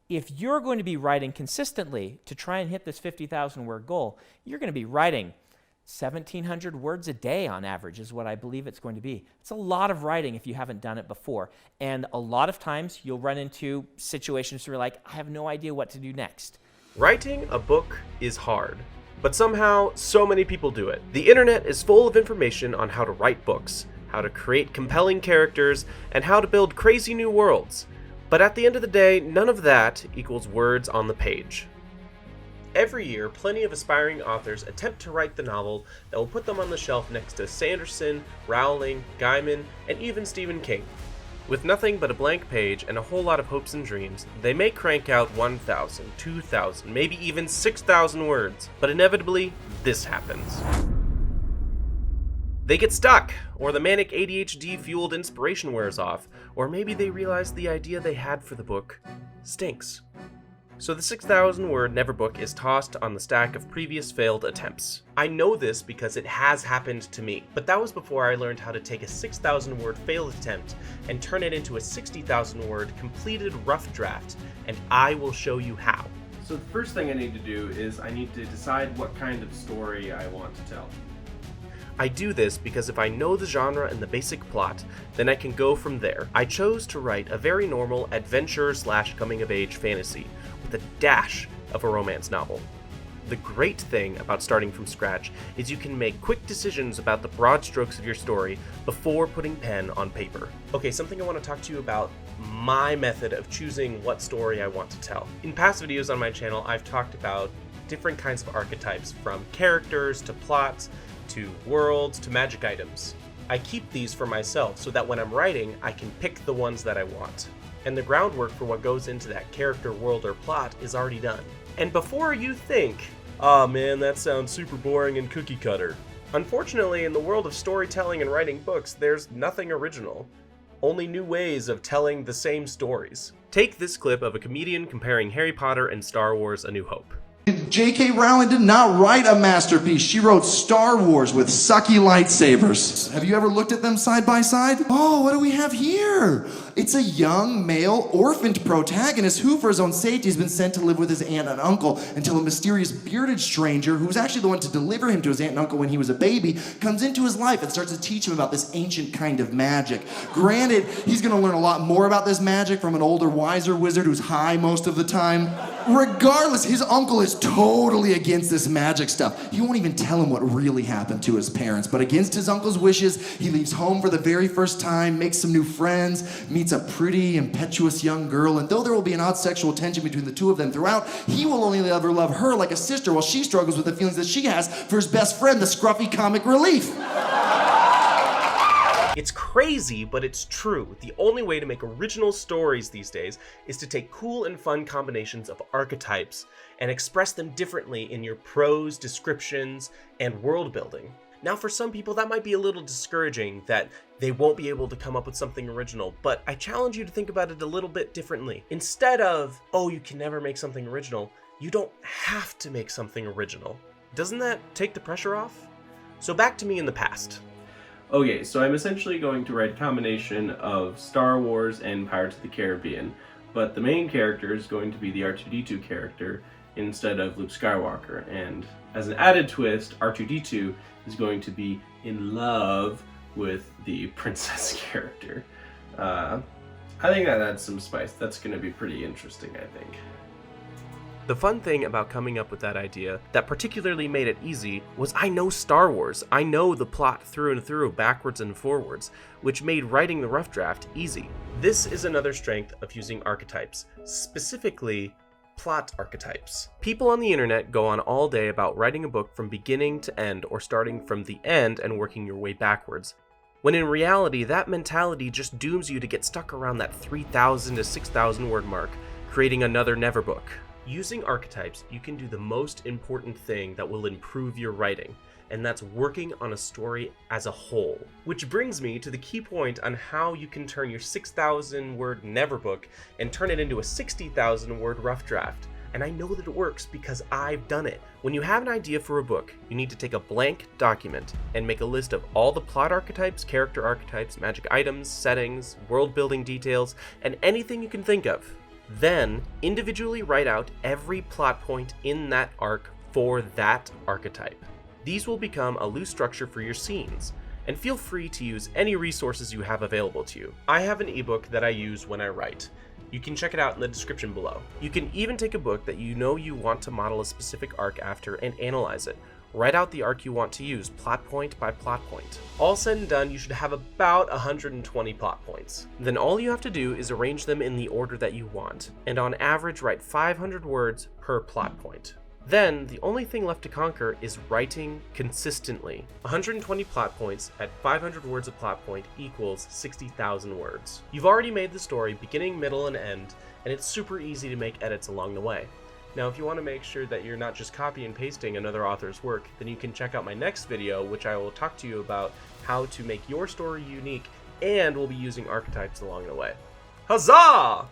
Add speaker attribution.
Speaker 1: if you're going to be writing consistently to try and hit this 50,000 word goal, you're going to be writing 1,700 words a day on average is what I believe it's going to be. It's a lot of writing if you haven't done it before. And a lot of times you'll run into situations where you're like, I have no idea what to do next.
Speaker 2: Writing a book is hard, but somehow so many people do it. The internet is full of information on how to write books, how to create compelling characters, and how to build crazy new worlds. But at the end of the day, none of that equals words on the page. Every year, plenty of aspiring authors attempt to write the novel that will put them on the shelf next to Sanderson, Rowling, Gaiman, and even Stephen King. With nothing but a blank page and a whole lot of hopes and dreams, they may crank out 1,000, 2,000, maybe even 6,000 words, but inevitably, this happens. They get stuck, or the manic ADHD-fueled inspiration wears off, or maybe they realize the idea they had for the book stinks. So the 6,000-word never book is tossed on the stack of previous failed attempts. I know this because it has happened to me, but that was before I learned how to take a 6,000-word failed attempt and turn it into a 60,000-word completed rough draft, and I will show you how.
Speaker 3: So the first thing I need to do is I need to decide what kind of story I want to tell.
Speaker 2: I do this because if I know the genre and the basic plot, then I can go from there. I chose to write a very normal adventure/coming-of-age fantasy with a dash of a romance novel. The great thing about starting from scratch is you can make quick decisions about the broad strokes of your story before putting pen on paper. Okay, something I want to talk to you about my method of choosing what story I want to tell. In past videos on my channel, I've talked about different kinds of archetypes, from characters to plots to worlds to magic items. I keep these for myself so that when I'm writing, I can pick the ones that I want. And the groundwork for what goes into that character, world, or plot is already done. And before you think, "Aw man, that sounds super boring and cookie cutter," unfortunately, in the world of storytelling and writing books, there's nothing original. Only new ways of telling the same stories. Take this clip of a comedian comparing Harry Potter and Star Wars: A New Hope.
Speaker 4: J.K. Rowling did not write a masterpiece. She wrote Star Wars with sucky lightsabers. Have you ever looked at them side by side? Oh, what do we have here? It's a young, male, orphaned protagonist who, for his own safety, has been sent to live with his aunt and uncle until a mysterious bearded stranger, who's actually the one to deliver him to his aunt and uncle when he was a baby, comes into his life and starts to teach him about this ancient kind of magic. Granted, he's going to learn a lot more about this magic from an older, wiser wizard who's high most of the time. Regardless, his uncle is totally against this magic stuff. He won't even tell him what really happened to his parents, but against his uncle's wishes, he leaves home for the very first time, makes some new friends, meets a pretty, impetuous young girl, and though there will be an odd sexual tension between the two of them throughout, he will only ever love her like a sister while she struggles with the feelings that she has for his best friend, the scruffy comic relief.
Speaker 2: It's crazy, but it's true. The only way to make original stories these days is to take cool and fun combinations of archetypes and express them differently in your prose, descriptions, and world building. Now, for some people, that might be a little discouraging that they won't be able to come up with something original, but I challenge you to think about it a little bit differently. Instead of, oh, you can never make something original, you don't have to make something original. Doesn't that take the pressure off? So back to me in the past.
Speaker 3: Okay, so I'm essentially going to write a combination of Star Wars and Pirates of the Caribbean, but the main character is going to be the R2-D2 character instead of Luke Skywalker, and as an added twist, R2-D2 is going to be in love with the princess character. I think that adds some spice. That's going to be pretty interesting, I think.
Speaker 2: The fun thing about coming up with that idea that particularly made it easy was I know Star Wars. I know the plot through and through, backwards and forwards, which made writing the rough draft easy. This is another strength of using archetypes, specifically plot archetypes. People on the internet go on all day about writing a book from beginning to end or starting from the end and working your way backwards, when in reality that mentality just dooms you to get stuck around that 3,000 to 6,000 word mark, creating another never book. Using archetypes, you can do the most important thing that will improve your writing, and that's working on a story as a whole. Which brings me to the key point on how you can turn your 6,000 word never book and turn it into a 60,000 word rough draft. And I know that it works because I've done it. When you have an idea for a book, you need to take a blank document and make a list of all the plot archetypes, character archetypes, magic items, settings, world building details, and anything you can think of. Then, individually write out every plot point in that arc for that archetype. These will become a loose structure for your scenes, and feel free to use any resources you have available to you. I have an ebook that I use when I write. You can check it out in the description below. You can even take a book that you know you want to model a specific arc after and analyze it. Write out the arc you want to use, plot point by plot point. All said and done, you should have about 120 plot points. Then all you have to do is arrange them in the order that you want, and on average write 500 words per plot point. Then, the only thing left to conquer is writing consistently. 120 plot points at 500 words a plot point equals 60,000 words. You've already made the story beginning, middle, and end, and it's super easy to make edits along the way. Now, if you want to make sure that you're not just copy and pasting another author's work, then you can check out my next video, which I will talk to you about how to make your story unique, and we'll be using archetypes along the way. Huzzah!